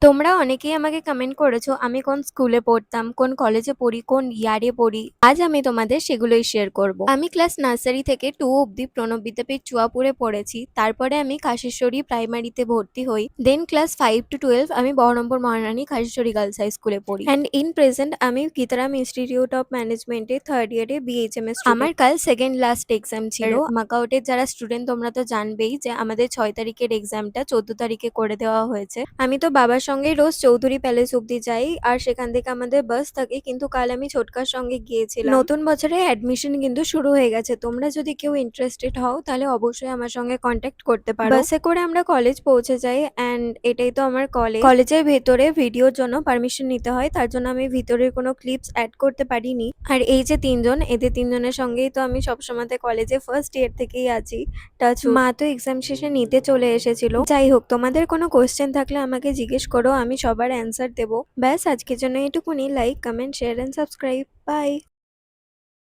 তোমরা অনেকেই আমাকে কমেন্ট করেছো আমি কোন স্কুলে পড়তাম, কোন কলেজে পড়ি, কোন ইয়ারে পড়ি। আজ আমি তোমাদের সেগুলোই শেয়ার করব। আমি ক্লাস নার্সারি থেকে 2 অব্দি প্রণব বিদ্যাপীঠ চুয়াপুরে পড়েছি। তারপরে আমি কাশেশ্বরী প্রাইমারিতে ভর্তি হই। দেন ক্লাস 5 to 12 আমি বহরমপুর মহারানী কাশেশ্বরী গার্লস হাই স্কুলে পড়ি। অ্যান্ড ইন প্রেজেন্ট আমি গীতারাম ইনস্টিটিউট অফ ম্যানেজমেন্টে 3rd ইয়ারে বিএইচএমএস। আমার কাল সেকেন্ড লাস্ট এক্সাম ছিল। মাকাউটের যারা স্টুডেন্ট তোমরা তো জানবেই যে আমাদের 6 তারিখের এক্সামটা 14 তারিখে করে দেওয়া হয়েছে। আমি তো বাবার সঙ্গে রোজ চৌধুরী প্যালেস অব্দি যাই, আর সেখান থেকে আমাদের বাস থাকে। কিন্তু কাল আমি ছোটকার সঙ্গে গিয়েছিলাম। নতুন বছরে অ্যাডমিশন কিন্তু শুরু হয়ে গেছে। তোমরা যদি কেউ ইন্টারেস্টেড হও তাহলে অবশ্যই আমার সঙ্গে কন্ট্যাক্ট করতে পারো। বাসে করে আমরা কলেজ পৌঁছে যাই অ্যান্ড এটাই তো আমার কলেজ। কলেজের ভেতরে ভিডিওর জন্য পারমিশন নিতে হয়, তার জন্য আমি ভিতরের কোনো ক্লিপস অ্যাড করতে পারিনি। আর এই যে তিনজন, এদের তিনজনের সঙ্গেই তো আমি সবসময় কলেজে ফার্স্ট ইয়ার থেকেই আছি। মা তো এক্সাম শেষে নিতে চলে এসেছিল। যাই হোক, তোমাদের কোনো কোয়েশ্চেন থাকলে আমাকে জিজ্ঞেস করো, আমি সবার অ্যান্সার দেবো। ব্যাস আজকের জন্য এটুকুনি। Like, comment, share and subscribe. By.